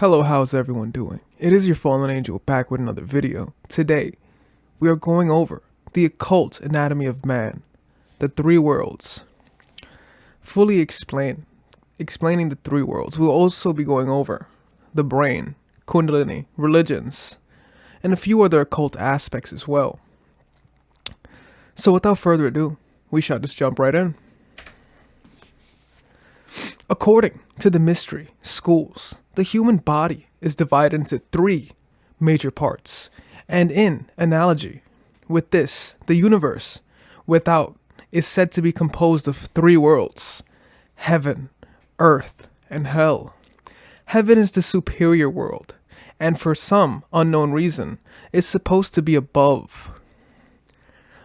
Hello, how's everyone doing? It is your fallen angel back with another video. Today, we are going over the occult anatomy of man, the three worlds. Fully explaining the three worlds. We'll also be going over the brain, kundalini, religions, and a few other occult aspects as well. So without further ado, we shall just jump right in. According to the mystery schools, the human body is divided into three major parts, and in analogy with this, the universe without is said to be composed of three worlds: heaven, earth, and hell. Heaven is the superior world, and for some unknown reason, is supposed to be above.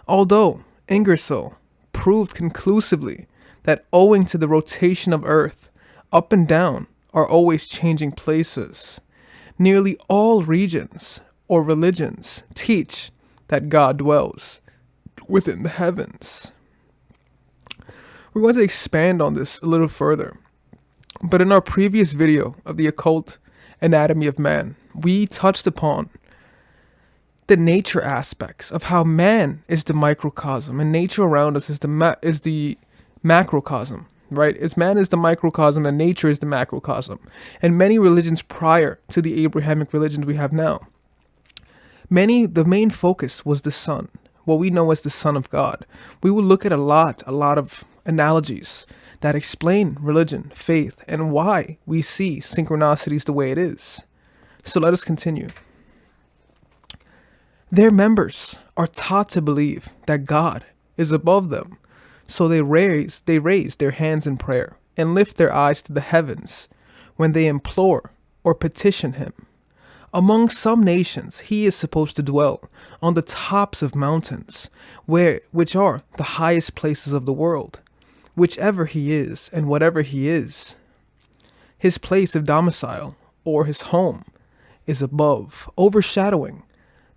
Although Ingersoll proved conclusively that owing to the rotation of Earth, up and down are always changing places, nearly all regions or religions teach that God dwells within the heavens. We're going to expand on this a little further, but in our previous video of the occult anatomy of man, we touched upon the nature aspects of how man is the microcosm and nature around us is the macrocosm, right? As man is the microcosm and nature is the macrocosm. And many religions prior to the Abrahamic religions we have now, the main focus was the sun, what we know as the Son of God. We will look at a lot of analogies that explain religion, faith, and why we see synchronicities the way it is. So let us continue. Their members are taught to believe that God is above them, so they raise their hands in prayer and lift their eyes to the heavens when they implore or petition him. Among some nations, he is supposed to dwell on the tops of mountains, which are the highest places of the world. Whichever he is and whatever he is, his place of domicile or his home is above, overshadowing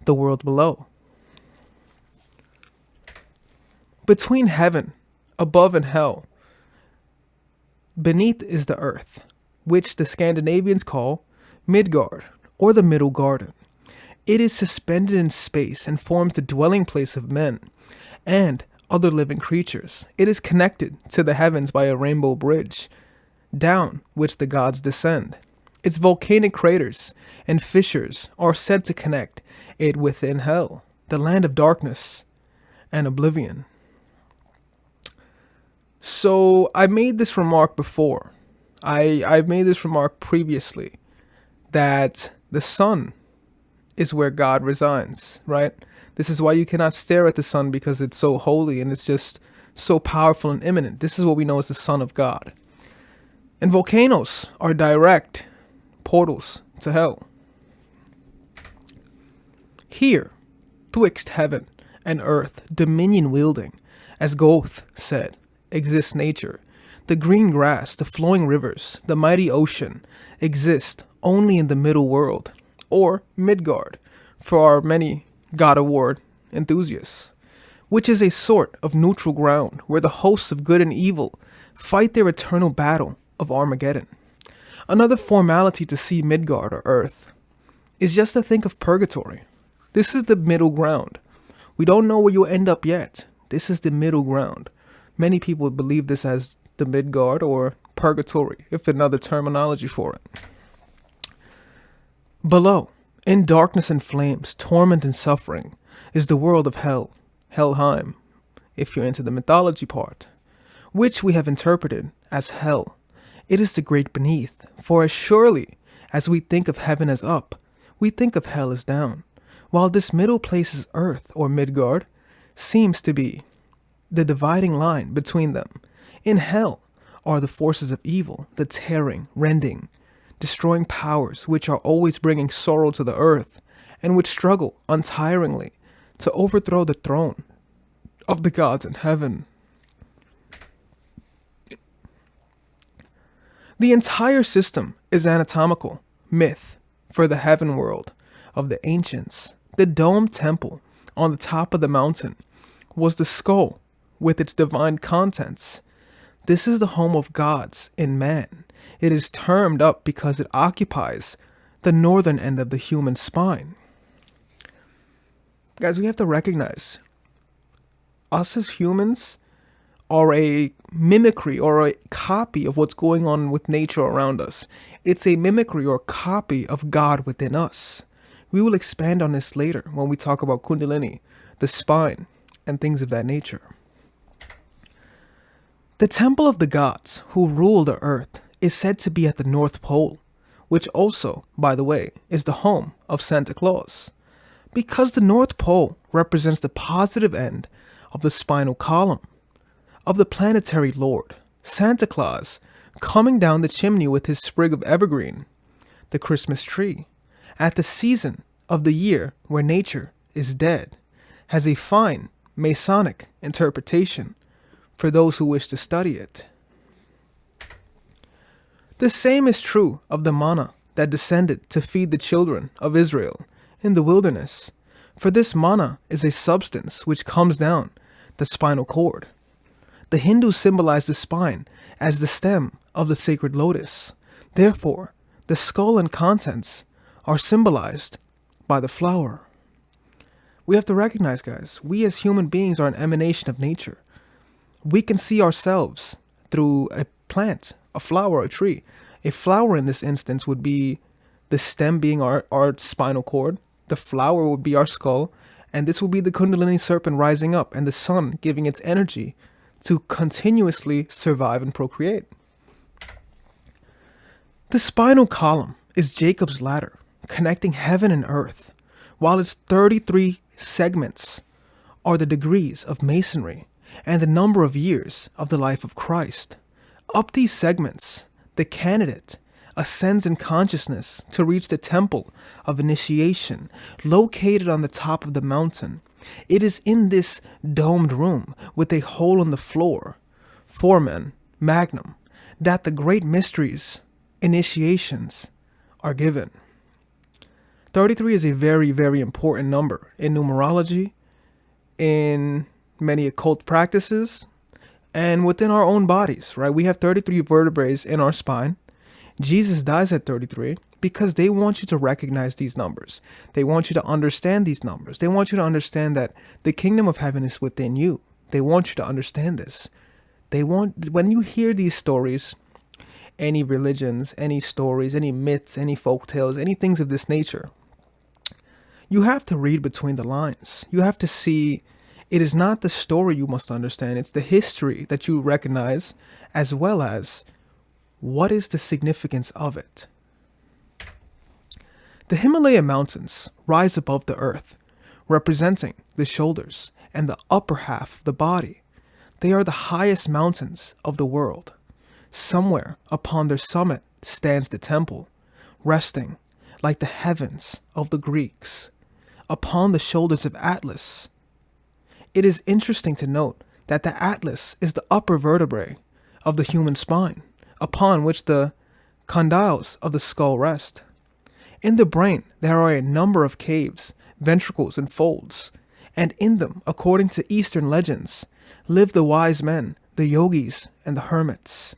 the world below. Between heaven, above, and hell, beneath is the earth, which the Scandinavians call Midgard, or the Middle Garden. It is suspended in space and forms the dwelling place of men and other living creatures. It is connected to the heavens by a rainbow bridge, down which the gods descend. Its volcanic craters and fissures are said to connect it within hell, the land of darkness and oblivion. So I made this remark before. I've made this remark previously that the sun is where God resides, right? This is why you cannot stare at the sun, because it's so holy and it's just so powerful and imminent. This is what we know as the Son of God. And volcanoes are direct portals to hell. Here, twixt heaven and earth, dominion wielding, as Goethe said, exists nature. The green grass, the flowing rivers, the mighty ocean exist only in the middle world, or Midgard, for our many God of War enthusiasts, which is a sort of neutral ground where the hosts of good and evil fight their eternal battle of Armageddon. Another formality to see Midgard or Earth is just to think of purgatory. This is the middle ground. We don't know where you'll end up yet. This is the middle ground. Many people believe this as the Midgard or purgatory, if another terminology for it. Below, in darkness and flames, torment and suffering, is the world of hell, Helheim, if you're into the mythology part, which we have interpreted as hell. It is the great beneath, for as surely as we think of heaven as up, we think of hell as down, while this middle place is earth, or Midgard, seems to be the dividing line between them. In hell are the forces of evil, the tearing, rending, destroying powers which are always bringing sorrow to the earth and which struggle untiringly to overthrow the throne of the gods in heaven. The entire system is anatomical myth for the heaven world of the ancients. The domed temple on the top of the mountain was the skull with its divine contents. This is the home of gods in man. It is termed up because it occupies the northern end of the human spine. Guys, we have to recognize us as humans are a mimicry or a copy of what's going on with nature around us. It's a mimicry or copy of God within us. We will expand on this later when we talk about Kundalini, the spine, and things of that nature. The temple of the gods who rule the earth is said to be at the North Pole, which also, by the way, is the home of Santa Claus. Because the North Pole represents the positive end of the spinal column of the planetary lord, Santa Claus, coming down the chimney with his sprig of evergreen, the Christmas tree, at the season of the year where nature is dead, has a fine Masonic interpretation for those who wish to study it. The same is true of the manna that descended to feed the children of Israel in the wilderness, for this manna is a substance which comes down the spinal cord. The Hindus symbolize the spine as the stem of the sacred lotus. Therefore, the skull and contents are symbolized by the flower. We have to recognize, guys, we as human beings are an emanation of nature. We can see ourselves through a plant, a flower, a tree. A flower in this instance would be the stem being our spinal cord. The flower would be our skull. And this will be the Kundalini serpent rising up and the sun giving its energy to continuously survive and procreate. The spinal column is Jacob's ladder, connecting heaven and earth, while its 33 segments are the degrees of masonry and the number of years of the life of Christ. Up these segments, the candidate ascends in consciousness to reach the temple of initiation, located on the top of the mountain. It is in this domed room with a hole in the floor, foramen magnum, that the great mysteries, initiations, are given. 33 is a very, very important number in numerology, in many occult practices, and within our own bodies, right? We have 33 vertebrae in our spine. Jesus dies at 33 because they want you to recognize these numbers. They want you to understand these numbers. They want you to understand that the kingdom of heaven is within you. They want you to understand this. When you hear these stories, any religions, any stories, any myths, any folk tales, any things of this nature, you have to read between the lines. You have to see it is not the story you must understand. It's the history that you recognize, as well as what is the significance of it. The Himalaya mountains rise above the earth, representing the shoulders and the upper half of the body. They are the highest mountains of the world. Somewhere upon their summit stands the temple, resting like the heavens of the Greeks, upon the shoulders of Atlas. It is interesting to note that the Atlas is the upper vertebrae of the human spine, upon which the condyles of the skull rest. In the brain, there are a number of caves, ventricles, and folds, and in them, according to Eastern legends, live the wise men, the yogis, and the hermits.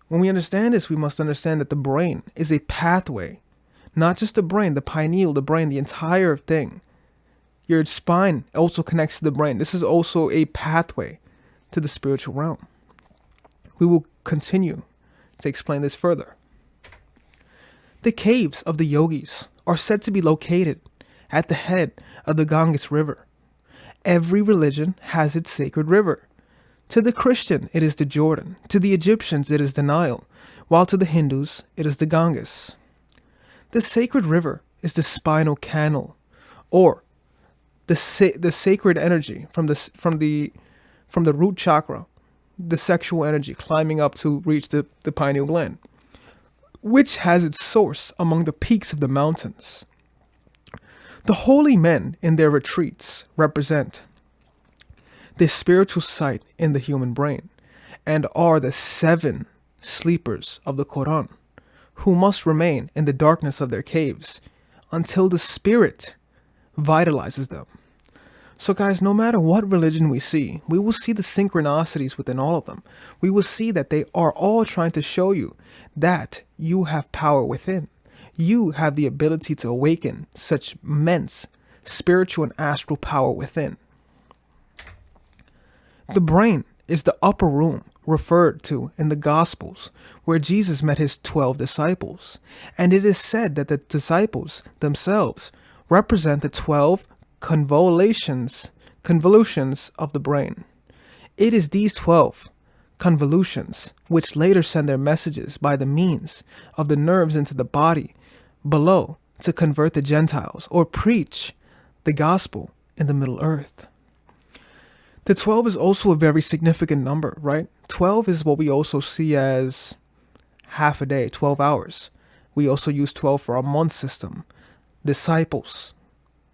When we understand this, we must understand that the brain is a pathway, not just the brain, the pineal, the brain, the entire thing. Your spine also connects to the brain. This is also a pathway to the spiritual realm. We will continue to explain this further. The caves of the yogis are said to be located at the head of the Ganges River. Every religion has its sacred river. To the Christian, it is the Jordan. To the Egyptians, it is the Nile, while to the Hindus, it is the Ganges. The sacred river is the spinal canal, or the sacred energy from the root chakra, the sexual energy climbing up to reach the pineal gland, which has its source among the peaks of the mountains. The holy men in their retreats represent the spiritual sight in the human brain and are the 7 sleepers of the Quran, who must remain in the darkness of their caves until the spirit vitalizes them. So guys, no matter what religion we see, we will see the synchronicities within all of them. We will see that they are all trying to show you that you have power within. you have the ability to awaken such immense spiritual and astral power within. The brain is the upper room referred to in the Gospels, where Jesus met his 12 disciples, and it is said that the disciples themselves represent the 12 convolutions of the brain. It is these 12 convolutions which later send their messages by the means of the nerves into the body below to convert the Gentiles or preach the gospel in the Middle Earth. The 12 is also a very significant number, right? 12 is what we also see as half a day, 12 hours. We also use 12 for our month system. Disciples,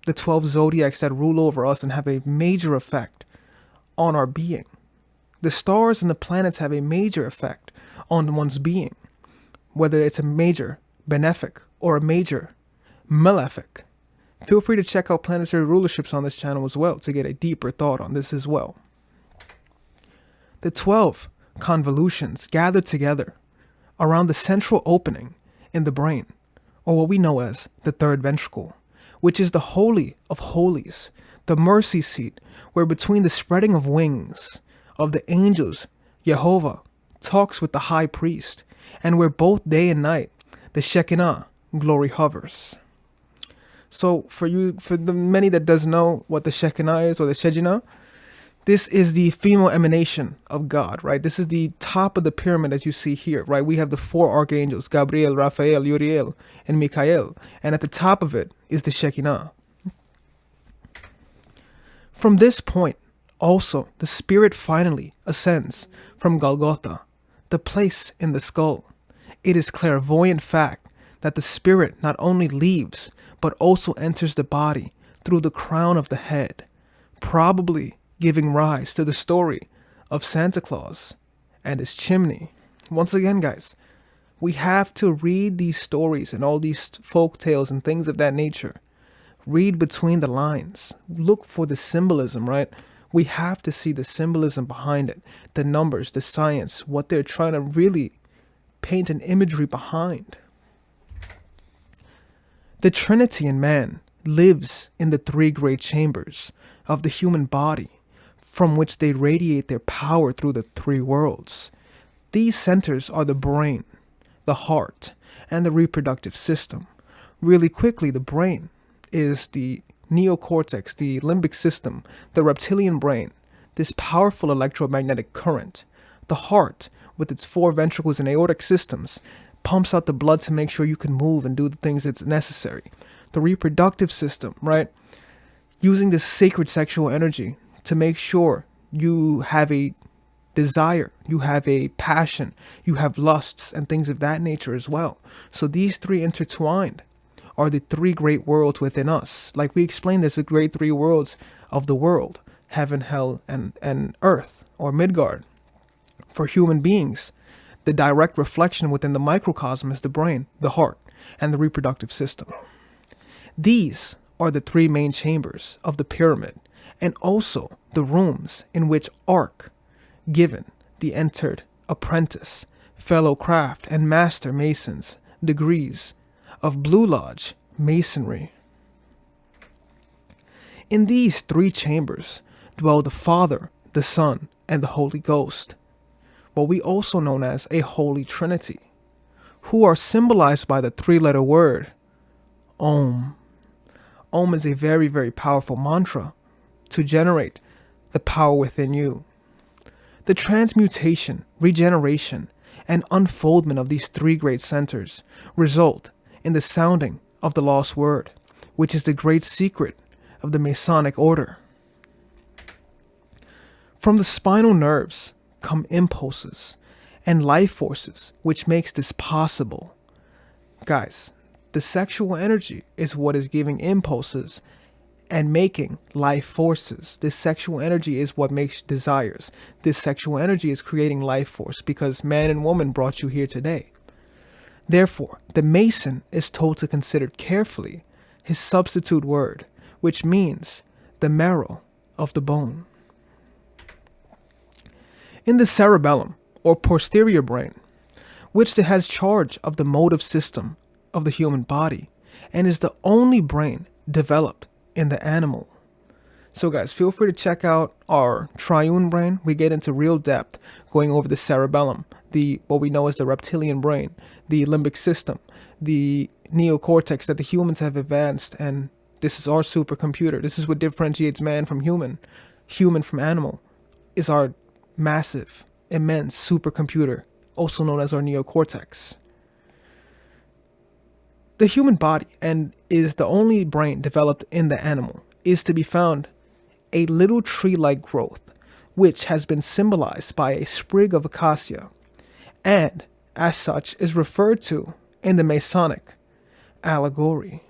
the 12 zodiacs that rule over us and have a major effect on our being. The stars and the planets have a major effect on one's being, whether it's a major benefic or a major malefic. Feel free to check out planetary rulerships on this channel as well to get a deeper thought on this as well. The 12 convolutions gather together around the central opening in the brain, or what we know as the third ventricle, which is the holy of holies, the mercy seat, where between the spreading of wings of the angels, Jehovah talks with the high priest, and where both day and night the Shekinah glory hovers. So for the many that does know what the Shekinah is, or the Shejinah, this is the female emanation of God, right? This is the top of the pyramid as you see here, right? We have the 4 archangels, Gabriel, Raphael, Uriel, and Michael, and at the top of it is the Shekinah. From this point, also, the spirit finally ascends from Golgotha, the place in the skull. It is clairvoyant fact that the spirit not only leaves, but also enters the body through the crown of the head, probably giving rise to the story of Santa Claus and his chimney. Once again, guys, we have to read these stories and all these folk tales and things of that nature. Read between the lines. Look for the symbolism, right? We have to see the symbolism behind it, the numbers, the science, what they're trying to really paint an imagery behind. The Trinity in man lives in the 3 great chambers of the human body, from which they radiate their power through the 3 worlds. These centers are the brain, the heart, and the reproductive system. Really quickly, the brain is the neocortex, the limbic system, the reptilian brain, this powerful electromagnetic current. The heart, with its 4 ventricles and aortic systems, pumps out the blood to make sure you can move and do the things that's necessary. The reproductive system, right? Using this sacred sexual energy to make sure you have a desire, you have a passion, you have lusts and things of that nature as well. So these 3 intertwined are the 3 great worlds within us. Like we explained, there's the great 3 worlds of the world: heaven, hell, and earth, or Midgard. For human beings, the direct reflection within the microcosm is the brain, the heart, and the reproductive system. These are the 3 main chambers of the pyramid, and also the rooms in which Ark given the entered apprentice, fellow craft, and master masons degrees of Blue Lodge Masonry. In these 3 chambers dwell the Father, the Son, and the Holy Ghost, what we also know as a Holy Trinity, who are symbolized by the 3-letter word, Om. Om is a very, very powerful mantra to generate the power within you. The transmutation, regeneration, and unfoldment of these 3 great centers result in the sounding of the lost word, which is the great secret of the Masonic order. From the spinal nerves come impulses and life forces, which makes this possible. Guys, the sexual energy is what is giving impulses and making life forces. This sexual energy is what makes desires. This sexual energy is creating life force, because man and woman brought you here today. Therefore, the Mason is told to consider carefully his substitute word, which means the marrow of the bone. In the cerebellum, or posterior brain, which has charge of the motive system of the human body and is the only brain developed in the animal. So guys, feel free to check out our triune brain. We get into real depth going over the cerebellum, what we know as the reptilian brain, the limbic system, the neocortex that the humans have advanced, and this is our supercomputer. This is what differentiates man from human from animal, is our massive, immense supercomputer, also known as our neocortex. The human body, and is the only brain developed in the animal, is to be found a little tree-like growth, which has been symbolized by a sprig of acacia, and as such is referred to in the Masonic allegory.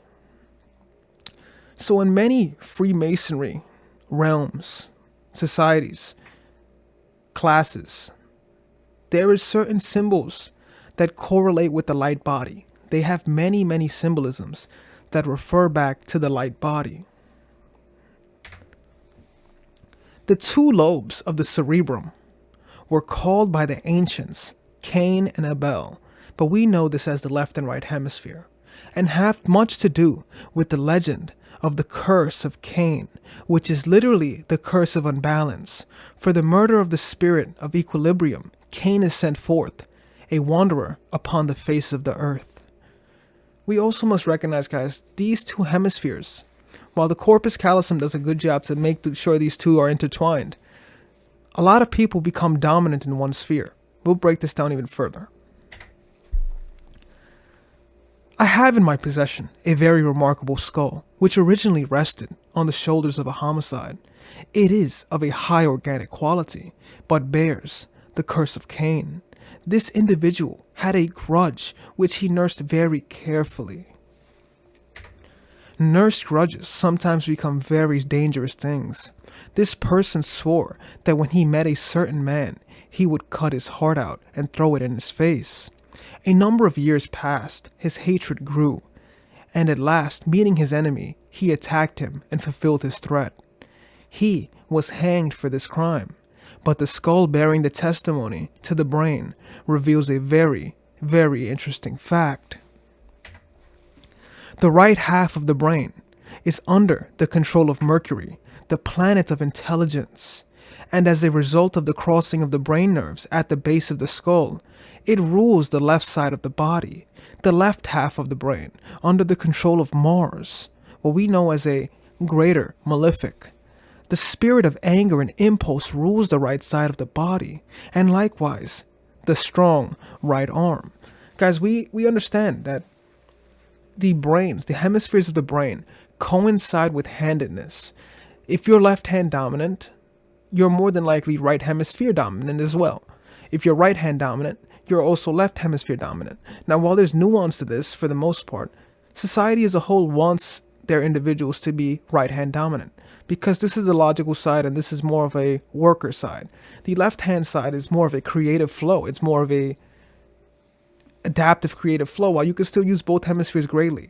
So in many Freemasonry realms, societies, classes, there is certain symbols that correlate with the light body. They have many, many symbolisms that refer back to the light body. The two lobes of the cerebrum were called by the ancients Cain and Abel, but we know this as the left and right hemisphere, and have much to do with the legend of the curse of Cain, which is literally the curse of unbalance. For the murder of the spirit of equilibrium, Cain is sent forth, a wanderer upon the face of the earth. We also must recognize, guys, these two hemispheres, while the corpus callosum does a good job to make sure these two are intertwined, a lot of people become dominant in one sphere. We'll break this down even further. I have in my possession a very remarkable skull, which originally rested on the shoulders of a homicide. It is of a high organic quality, but bears the curse of Cain. This individual had a grudge which he nursed very carefully. Nursed grudges sometimes become very dangerous things. This person swore that when he met a certain man, he would cut his heart out and throw it in his face. A number of years passed, his hatred grew, and at last, meeting his enemy, he attacked him and fulfilled his threat. He was hanged for this crime, but the skull bearing the testimony to the brain reveals a very, very interesting fact. The right half of the brain is under the control of Mercury, the planet of intelligence, and as a result of the crossing of the brain nerves at the base of the skull, it rules the left side of the body, the left half of the brain, under the control of Mars, what we know as a greater malefic. The spirit of anger and impulse rules the right side of the body, and likewise, the strong right arm. Guys, we understand that the brains, the hemispheres of the brain, coincide with handedness. If you're left hand dominant, you're more than likely right hemisphere dominant as well. If you're right hand dominant, you're also left hemisphere dominant. Now, while there's nuance to this, for the most part, society as a whole wants their individuals to be right hand dominant, because this is the logical side and this is more of a worker side. The left hand side is more of a creative flow. It's more of a adaptive creative flow, while you can still use both hemispheres greatly.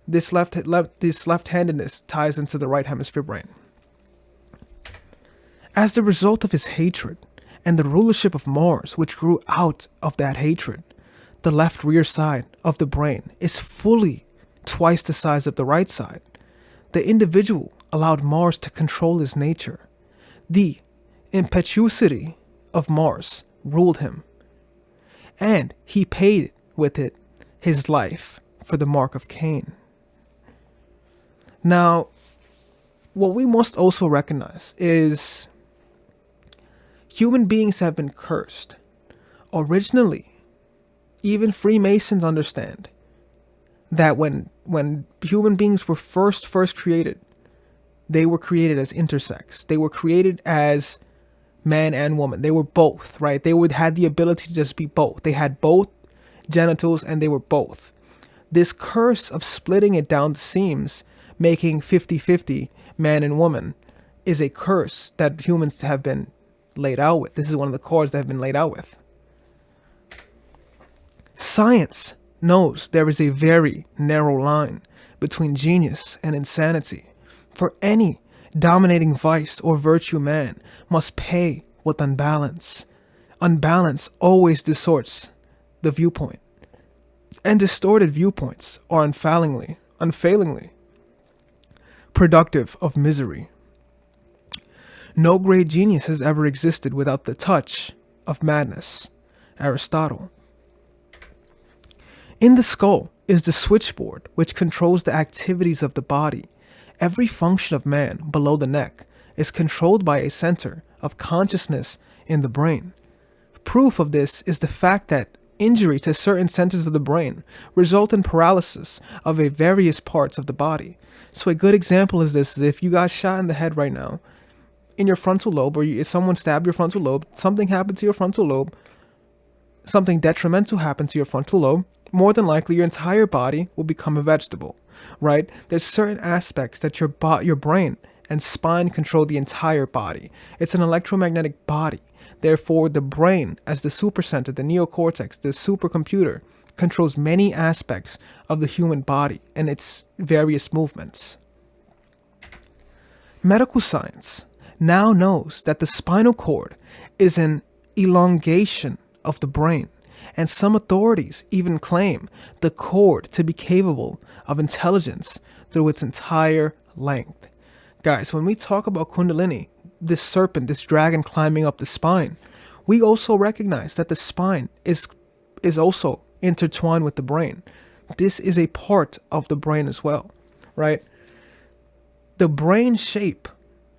This left-handedness ties into the right hemisphere brain. As the result of his hatred and the rulership of Mars, which grew out of that hatred, the left rear side of the brain is fully twice the size of the right side. The individual allowed Mars to control his nature. The impetuosity of Mars ruled him, and he paid with it his life for the mark of Cain. Now, what we must also recognize is human beings have been cursed. Originally, even Freemasons understand that when human beings were first created, they were created as intersex. They were created as man and woman. They were both, right? They had the ability to just be both. They had both genitals and they were both. This curse of splitting it down the seams, making 50-50 man and woman, is a curse that humans have been laid out with. This is one of the cards that have been laid out with. Science knows there is a very narrow line between genius and insanity. For any dominating vice or virtue, man must pay with unbalance. Unbalance always distorts the viewpoint. and distorted viewpoints are unfailingly productive of misery. No great genius has ever existed without the touch of madness. Aristotle. In the skull is the switchboard which controls the activities of the body. Every function of man below the neck is controlled by a center of consciousness in the brain. Proof of this is the fact that injury to certain centers of the brain result in paralysis of a various parts of the body. So a good example is this: is if you got shot in the head right now, in your frontal lobe, or if someone stabbed your frontal lobe, something happened to your frontal lobe, something detrimental happened to your frontal lobe, more than likely your entire body will become a vegetable, right? There's certain aspects that your brain and spine control the entire body. It's an electromagnetic body. Therefore, the brain, as the supercenter, the neocortex, the supercomputer, controls many aspects of the human body and its various movements. Medical science now knows that the spinal cord is an elongation of the brain, and some authorities even claim the cord to be capable of intelligence through its entire length. Guys, when we talk about Kundalini, this serpent, this dragon climbing up the spine, we also recognize that the spine is also intertwined with the brain. This is a part of the brain as well, right? The brain shape,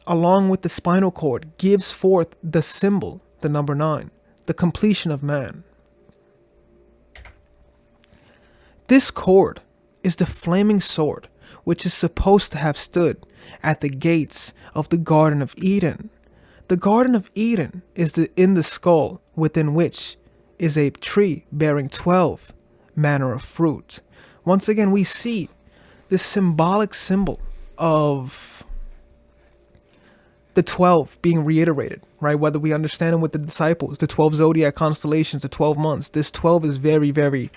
along with the spinal cord, gives forth the symbol, the number 9, the completion of man. This cord is the flaming sword which is supposed to have stood at the gates of the Garden of Eden. The Garden of Eden is in the skull, within which is a tree bearing 12 manner of fruit. Once again, we see this symbolic symbol of the 12 being reiterated, right? Whether we understand them with the disciples, the 12 zodiac constellations, the 12 months, this 12 is very, very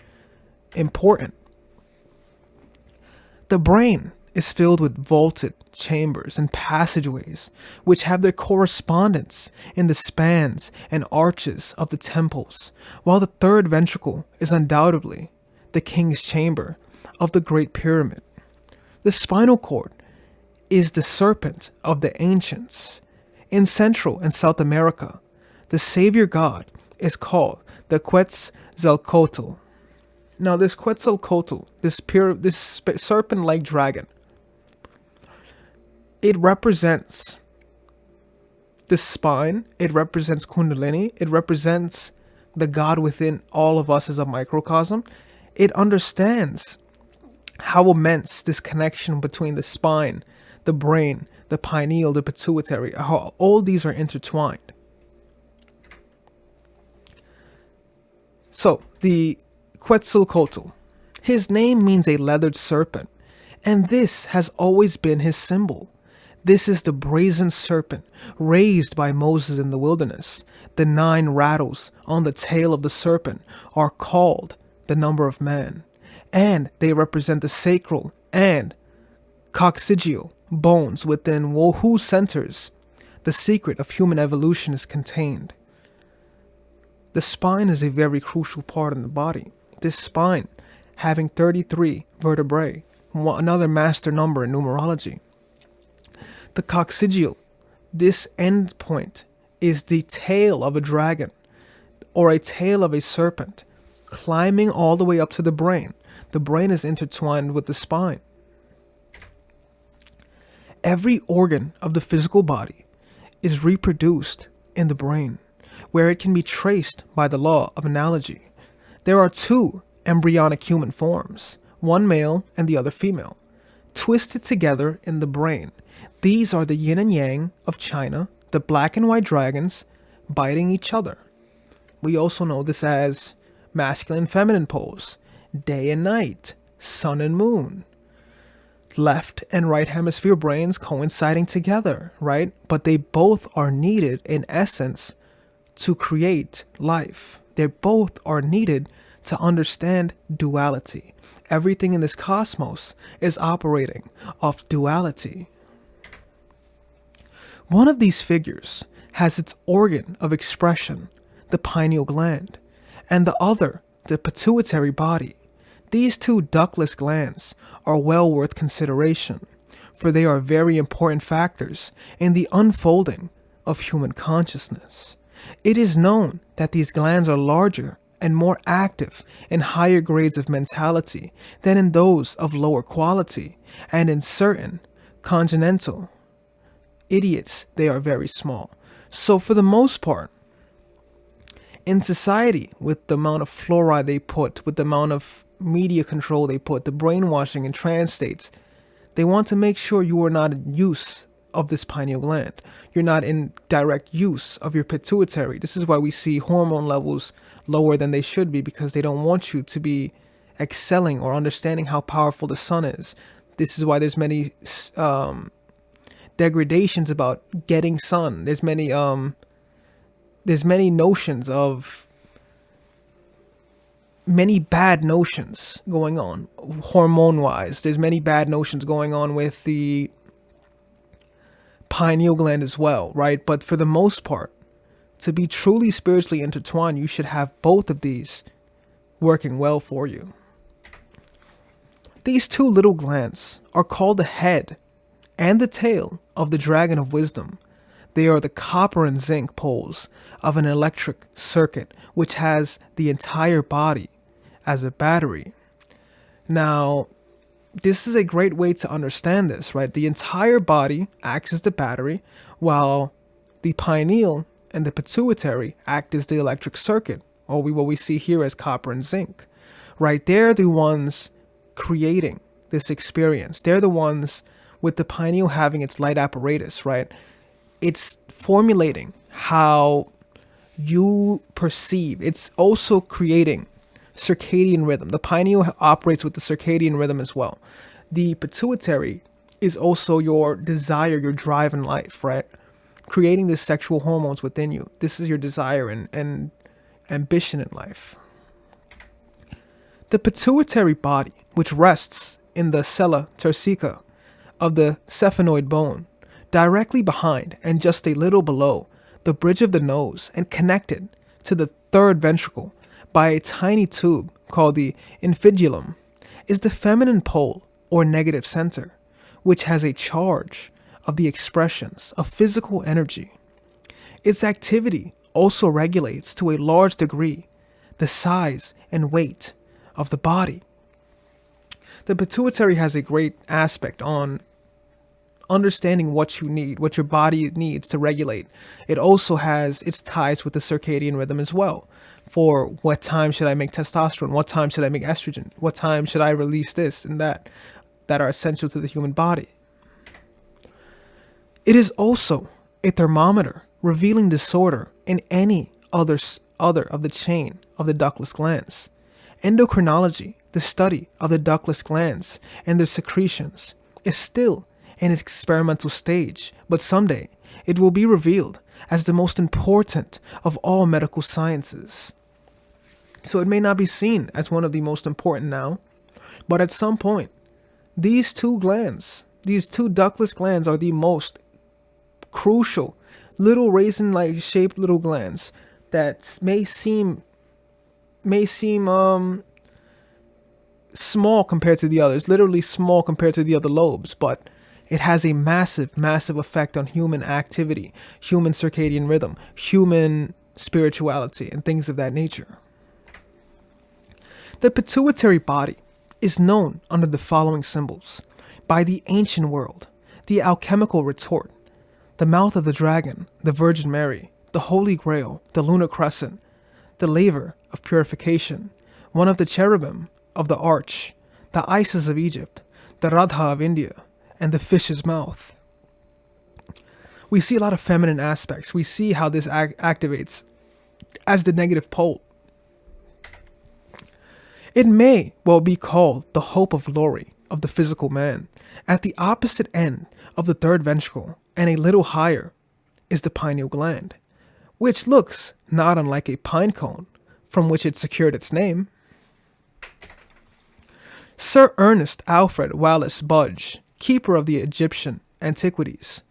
important. The brain is filled with vaulted chambers and passageways, which have their correspondence in the spans and arches of the temples, while the third ventricle is undoubtedly the king's chamber of the Great Pyramid. The spinal cord is the serpent of the ancients. In Central and South America, the savior god is called the Quetzalcoatl. Now, this Quetzalcoatl, this serpent-like dragon, it represents the spine, it represents Kundalini, it represents the God within all of us as a microcosm. It understands how immense this connection between the spine, the brain, the pineal, the pituitary, how all these are intertwined. So, the Quetzalcoatl, his name means a leathered serpent, and this has always been his symbol. This is the brazen serpent raised by Moses in the wilderness. The 9 rattles on the tail of the serpent are called the number of man, and they represent the sacral and coccygeal bones within whose centers the secret of human evolution is contained. The spine is a very crucial part in the body. This spine having 33 vertebrae, another master number in numerology. The coccygeal, this end point, is the tail of a dragon or a tail of a serpent climbing all the way up to the brain. The brain is intertwined with the spine. Every organ of the physical body is reproduced in the brain, where it can be traced by the law of analogy. There are 2 embryonic human forms, one male and the other female, twisted together in the brain. These are the yin and yang of China, the black and white dragons biting each other. We also know this as masculine and feminine poles, day and night, sun and moon, left and right hemisphere brains coinciding together, right? But they both are needed in essence to create life. They both are needed to understand duality. Everything in this cosmos is operating off duality. One of these figures has its organ of expression, the pineal gland, and the other, the pituitary body. These two ductless glands are well worth consideration, for they are very important factors in the unfolding of human consciousness. It is known that these glands are larger and more active in higher grades of mentality than in those of lower quality, and in certain congenital idiots they are very small. So for the most part, in society, with the amount of fluoride they put, with the amount of media control they put, the brainwashing and trance states, they want to make sure you are not in use of this pineal gland. You're not in direct use of your pituitary. This is why we see hormone levels lower than they should be, because they don't want you to be excelling or understanding how powerful the sun is. This is why there's many degradations about getting sun. There's many notions of many bad notions going on hormone wise. There's many bad notions going on with the pineal gland as well, right? But for the most part, to be truly spiritually intertwined, you should have both of these working well for you. These two little glands are called the head and the tail of the dragon of wisdom. They are the copper and zinc poles of an electric circuit, which has the entire body as a battery. Now, this is a great way to understand this, right? The entire body acts as the battery, while the pineal and the pituitary act as the electric circuit, or what we see here as copper and zinc, right? They're the ones creating this experience. They're the ones with the pineal having its light apparatus, right? It's formulating how you perceive. It's also creating circadian rhythm. The pineal operates with the circadian rhythm as well. The pituitary is also your desire, your drive in life, right? Creating the sexual hormones within you. This is your desire and ambition in life. The pituitary body, which rests in the sella turcica of the sphenoid bone, directly behind and just a little below the bridge of the nose and connected to the third ventricle by a tiny tube called the infundibulum, is the feminine pole or negative center, which has a charge of the expressions of physical energy. Its activity also regulates to a large degree the size and weight of the body. The pituitary has a great aspect on understanding what you need, what your body needs to regulate. It also has its ties with the circadian rhythm as well. For what time should I make testosterone? What time should I make estrogen? What time should I release this and that are essential to the human body? It is also a thermometer revealing disorder in any other of the chain of the ductless glands. Endocrinology, the study of the ductless glands and their secretions, is still in its experimental stage, but someday it will be revealed as the most important of all medical sciences. So it may not be seen as one of the most important now, but at some point, these two ductless glands are the most crucial little raisin-like shaped little glands that may seem small compared to the others, literally small compared to the other lobes, but it has a massive, massive effect on human activity, human circadian rhythm, human spirituality, and things of that nature. The pituitary body is known under the following symbols: by the ancient world, the alchemical retort, the mouth of the dragon, the Virgin Mary, the Holy Grail, the lunar crescent, the laver of purification, one of the cherubim of the arch, the Isis of Egypt, the Radha of India, and the fish's mouth. We see a lot of feminine aspects. We see how this activates as the negative pole. It may well be called the hope of glory of the physical man. At the opposite end of the third ventricle and a little higher is the pineal gland, which looks not unlike a pine cone from which it secured its name. Sir Ernest Alfred Wallace Budge, keeper of the Egyptian antiquities,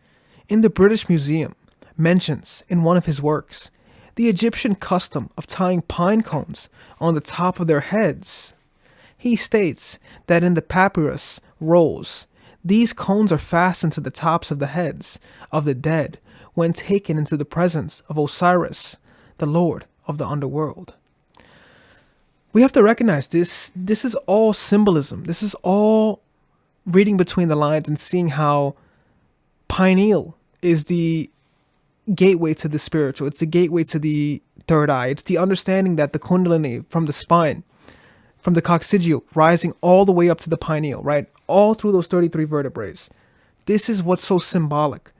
in the British Museum, mentions in one of his works the Egyptian custom of tying pine cones on the top of their heads. He states that in the papyrus rolls, these cones are fastened to the tops of the heads of the dead when taken into the presence of Osiris, the lord of the underworld. We have to recognize this. This is all symbolism. This is all reading between the lines and seeing how pineal is the gateway to the spiritual. It's the gateway to the third eye. It's the understanding that the kundalini from the spine, from the coccygeal, rising all the way up to the pineal, right? All through those 33 vertebrae. This is what's so symbolic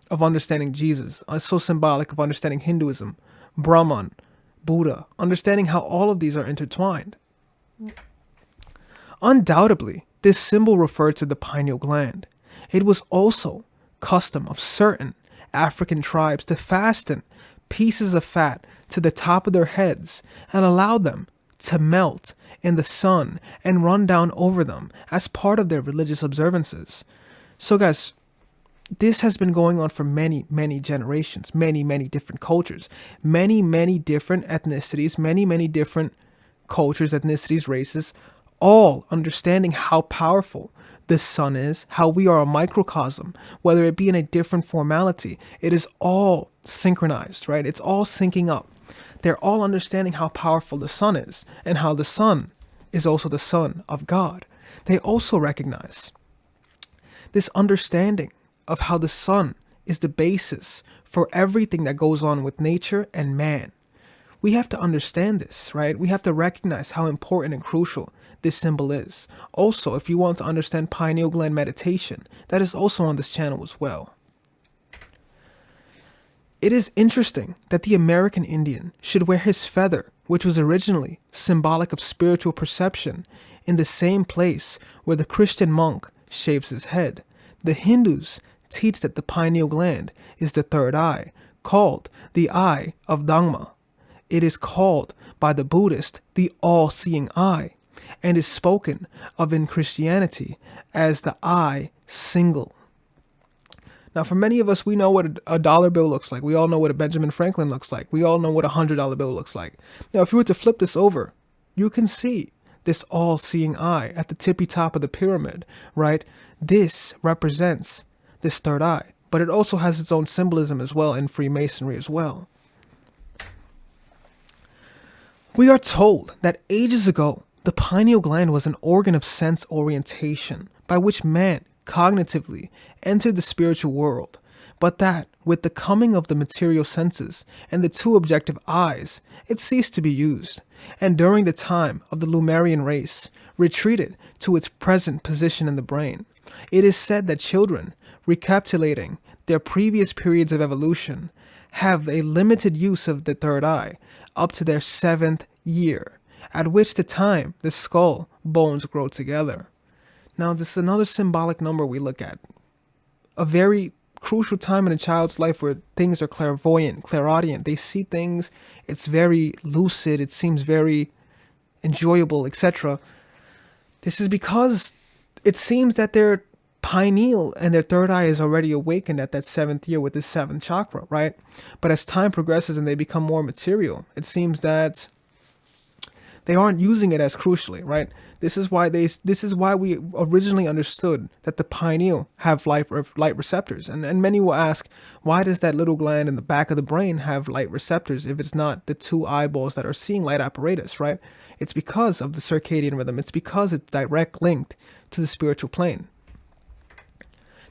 of understanding Jesus. It's so symbolic of understanding Hinduism, Brahman, Buddha, understanding how all of these are intertwined. Undoubtedly, this symbol referred to the pineal gland. It was also custom of certain African tribes to fasten pieces of fat to the top of their heads and allow them to melt in the sun and run down over them as part of their religious observances. So guys, this has been going on for many, many generations, many, many different cultures, many, many different ethnicities, many, many different cultures, ethnicities, races, all understanding how powerful the sun is, how we are a microcosm, whether it be in a different formality. It is all synchronized, right? It's all syncing up. They're all understanding how powerful the sun is and how the sun is also the son of God. They also recognize this understanding of how the sun is the basis for everything that goes on with nature and man. We have to understand this, right? We have to recognize how important and crucial this symbol is. Also, if you want to understand pineal gland meditation, that is also on this channel as well. It is interesting that the American Indian should wear his feather, which was originally symbolic of spiritual perception, in the same place where the Christian monk shaves his head. The Hindus teach that the pineal gland is the third eye, called the eye of Dhamma. It is called by the Buddhist the all-seeing eye, and is spoken of in Christianity as the eye single. Now, for many of us, we know what a dollar bill looks like. We all know what a Benjamin Franklin looks like. We all know what a $100 bill looks like. Now, if you were to flip this over, you can see this all-seeing eye at the tippy top of the pyramid, right? This represents this third eye, but it also has its own symbolism as well in Freemasonry as well. We are told that ages ago, the pineal gland was an organ of sense orientation by which man cognitively entered the spiritual world, but that with the coming of the material senses and the two objective eyes, it ceased to be used, and during the time of the Lemurian race, retreated to its present position in the brain. It is said that children, recapitulating their previous periods of evolution, have a limited use of the third eye up to their 7th year, at which the time the skull bones grow together. Now, this is another symbolic number we look at. A very crucial time in a child's life where things are clairvoyant, clairaudient. They see things, it's very lucid, it seems very enjoyable, etc. This is because it seems that their pineal and their third eye is already awakened at that 7th year with this 7th chakra, right? But as time progresses and they become more material, it seems that they aren't using it as crucially, right? This is why we originally understood that the pineal have light receptors. And many will ask, why does that little gland in the back of the brain have light receptors if it's not the two eyeballs that are seeing light apparatus, right? It's because of the circadian rhythm. It's because it's direct linked to the spiritual plane.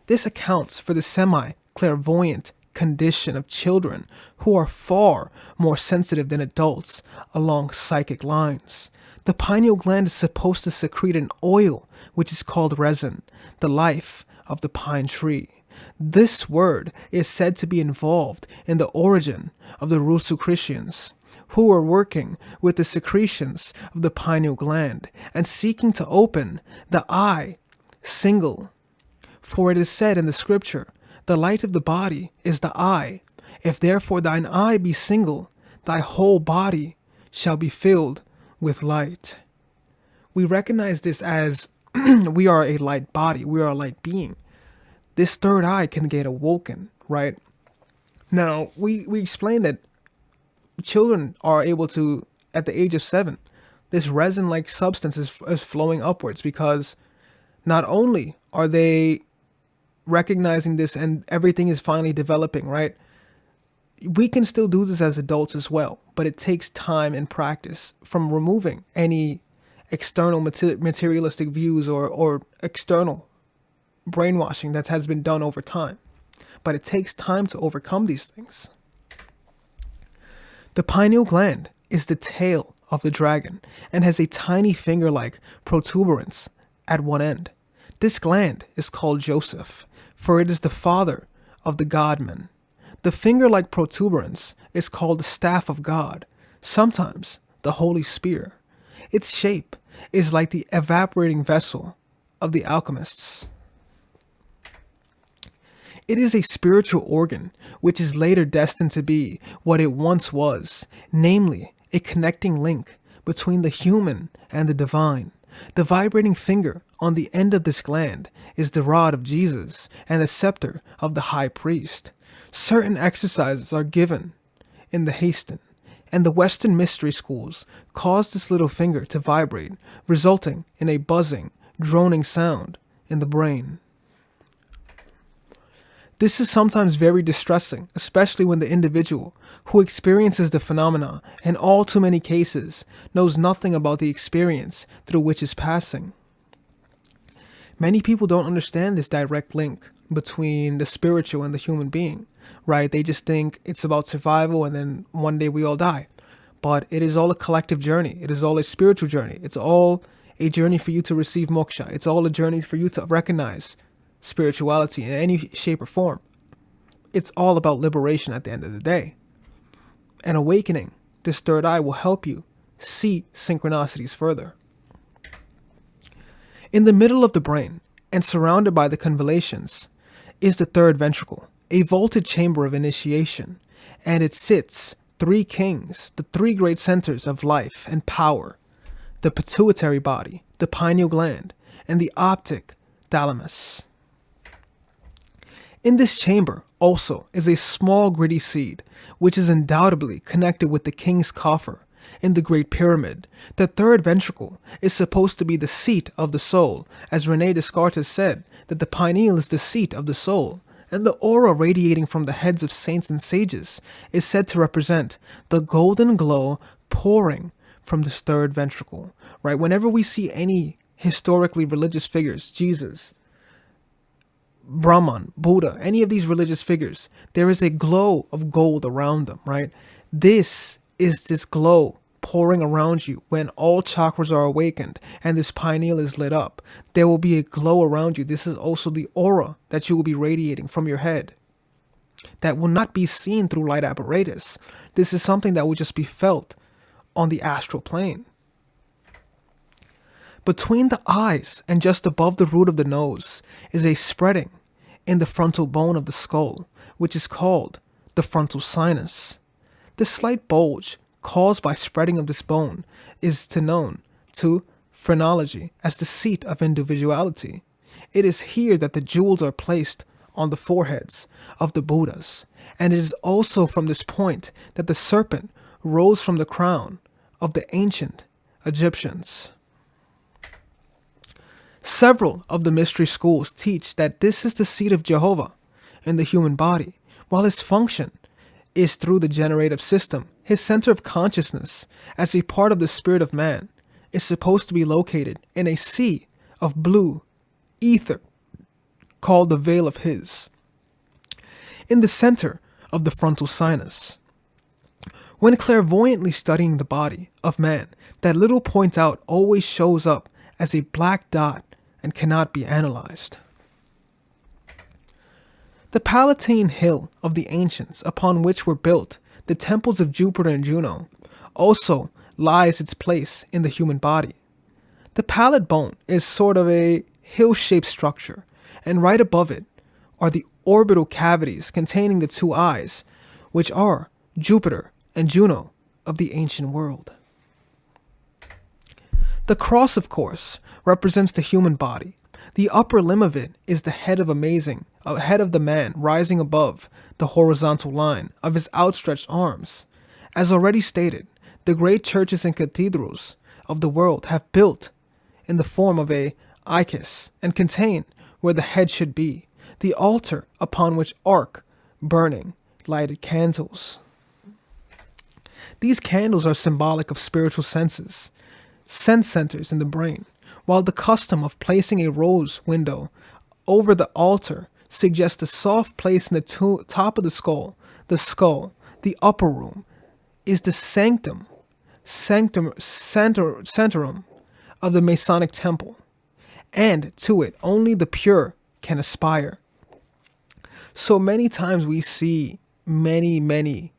This accounts for the semi-clairvoyant condition of children who are far more sensitive than adults along psychic lines. The pineal gland is supposed to secrete an oil which is called resin, the life of the pine tree. This word is said to be involved in the origin of the Rosicrucians, who were working with the secretions of the pineal gland and seeking to open the eye single. For it is said in the scripture, the light of the body is the eye. If therefore thine eye be single, thy whole body shall be filled with light. We recognize this as we are a light body. We are a light being. This third eye can get awoken, right? Now, we explained that children are able to, at the age of 7, this resin-like substance is flowing upwards, because not only are they recognizing this and everything is finally developing, right? We can still do this as adults as well, but it takes time and practice from removing any external materialistic views or external brainwashing that has been done over time. But it takes time to overcome these things. The pineal gland is the tail of the dragon and has a tiny finger-like protuberance at one end. This gland is called Joseph, for it is the father of the godmen. The finger-like protuberance is called the staff of God, sometimes the holy spear. Its shape is like the evaporating vessel of the alchemists. It is a spiritual organ which is later destined to be what it once was, namely a connecting link between the human and the divine. The vibrating finger on the end of this gland is the rod of Jesus and the scepter of the high priest. Certain exercises are given in the Hasten, and the Western mystery schools cause this little finger to vibrate, resulting in a buzzing, droning sound in the brain. This is sometimes very distressing, especially when the individual who experiences the phenomena, in all too many cases, knows nothing about the experience through which is passing. Many people don't understand this direct link between the spiritual and the human being, right? They just think it's about survival and then one day we all die. But it is all a collective journey. It is all a spiritual journey. It's all a journey for you to receive moksha. It's all a journey for you to recognize spirituality in any shape or form. It's all about liberation at the end of the day. And awakening this third eye will help you see synchronicities further. In the middle of the brain and surrounded by the convolutions is the third ventricle, a vaulted chamber of initiation, and it sits three kings, the three great centers of life and power, the pituitary body, the pineal gland, and the optic thalamus. In this chamber also is a small gritty seed, which is undoubtedly connected with the king's coffer in the Great Pyramid. The third ventricle is supposed to be the seat of the soul, as Rene Descartes said that the pineal is the seat of the soul, and the aura radiating from the heads of saints and sages is said to represent the golden glow pouring from this third ventricle, right? Whenever we see any historically religious figures, Jesus, Brahman, Buddha, any of these religious figures, there is a glow of gold around them, right? This is this glow pouring around you when all chakras are awakened and this pineal is lit up. There will be a glow around you. This is also the aura that you will be radiating from your head that will not be seen through light apparatus. This is something that will just be felt on the astral plane. Between the eyes and just above the root of the nose is a spreading in the frontal bone of the skull, which is called the frontal sinus. The slight bulge caused by spreading of this bone is known to phrenology as the seat of individuality. It is here that the jewels are placed on the foreheads of the Buddhas, and it is also from this point that the serpent rose from the crown of the ancient Egyptians. Several of the mystery schools teach that this is the seat of Jehovah in the human body, while his function is through the generative system. His center of consciousness, as a part of the spirit of man, is supposed to be located in a sea of blue ether called the veil of his, in the center of the frontal sinus. When clairvoyantly studying the body of man, that little point out always shows up as a black dot and cannot be analyzed. The Palatine Hill of the ancients, upon which were built the temples of Jupiter and Juno, also lies its place in the human body. The palate bone is sort of a hill-shaped structure, and right above it are the orbital cavities containing the two eyes, which are Jupiter and Juno of the ancient world. The cross, of course, represents the human body. The upper limb of it is the head of the man rising above the horizontal line of his outstretched arms. As already stated, the great churches and cathedrals of the world have built in the form of a icus and contain where the head should be, the altar upon which arc burning lighted candles. These candles are symbolic of spiritual senses, sense centers in the brain, while the custom of placing a rose window over the altar suggests a soft place in the top of the skull. The upper room, is the centrum of the Masonic temple, and to it only the pure can aspire. So many times we see many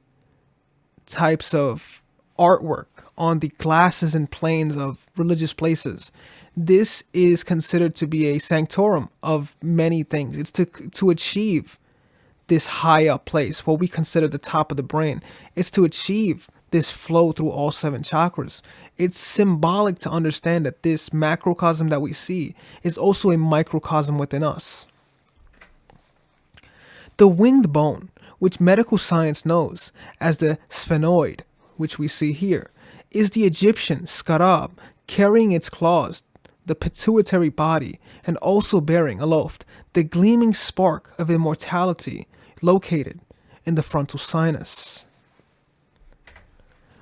types of artwork on the glasses and planes of religious places. This is considered to be a sanctorum of many things. It's to achieve this high up place, what we consider the top of the brain. It's to achieve this flow through all 7 chakras. It's symbolic to understand that this macrocosm that we see is also a microcosm within us. The winged bone, which medical science knows as the sphenoid, which we see here, is the Egyptian scarab carrying its claws, the pituitary body, and also bearing aloft the gleaming spark of immortality located in the frontal sinus.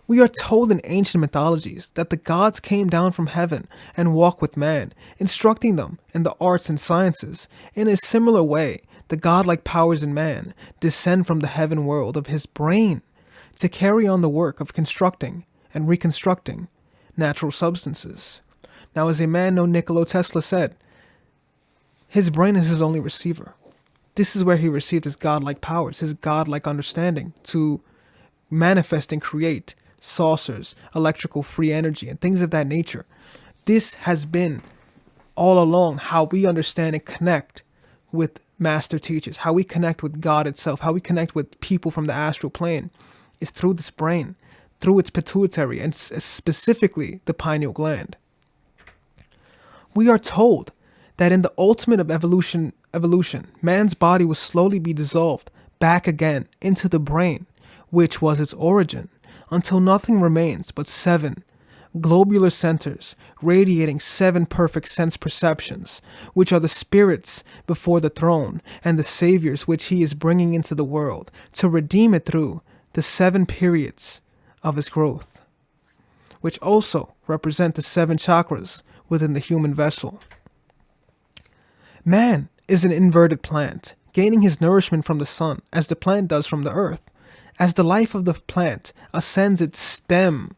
We are told in ancient mythologies that the gods came down from heaven and walked with man, instructing them in the arts and sciences. In a similar way, the godlike powers in man descend from the heaven world of his brain to carry on the work of constructing and reconstructing natural substances. Now, as a man named Nikola Tesla said, his brain is his only receiver. This is where he received his godlike powers, his godlike understanding to manifest and create saucers, electrical free energy, and things of that nature. This has been all along how we understand and connect with master teachers, how we connect with God itself, how we connect with people from the astral plane is through this brain, through its pituitary, and specifically the pineal gland. We are told that in the ultimate of evolution, man's body will slowly be dissolved back again into the brain, which was its origin, until nothing remains but 7 globular centers radiating 7 perfect sense perceptions, which are the spirits before the throne and the saviors which he is bringing into the world to redeem it through the 7 periods of his growth, which also represent the 7 chakras within the human vessel. Man is an inverted plant, gaining his nourishment from the sun as the plant does from the earth. As the life of the plant ascends its stem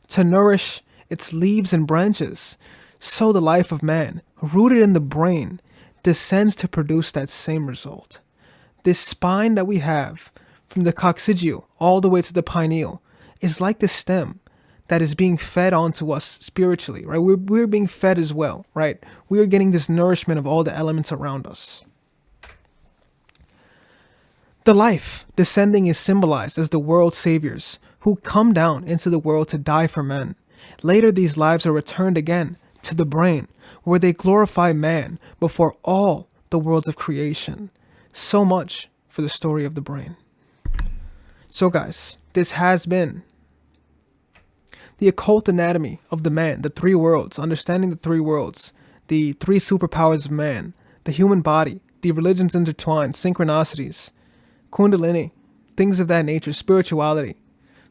to nourish its leaves and branches, so the life of man, rooted in the brain, descends to produce that same result. This spine that we have, from the coccygeal all the way to the pineal, is like the stem that is being fed onto us spiritually, right? We're being fed as well, right? We are getting this nourishment of all the elements around us. The life descending is symbolized as the world's saviors who come down into the world to die for men. Later, these lives are returned again to the brain, where they glorify man before all the worlds of creation. So much for the story of the brain. So guys, this has been the occult anatomy of the man, the 3 worlds, understanding the 3 worlds, the 3 superpowers of man, the human body, the religions intertwined, synchronicities, Kundalini, things of that nature, spirituality.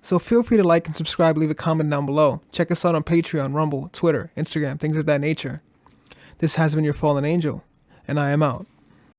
So feel free to like and subscribe, leave a comment down below. Check us out on Patreon, Rumble, Twitter, Instagram, things of that nature. This has been your fallen angel, and I am out.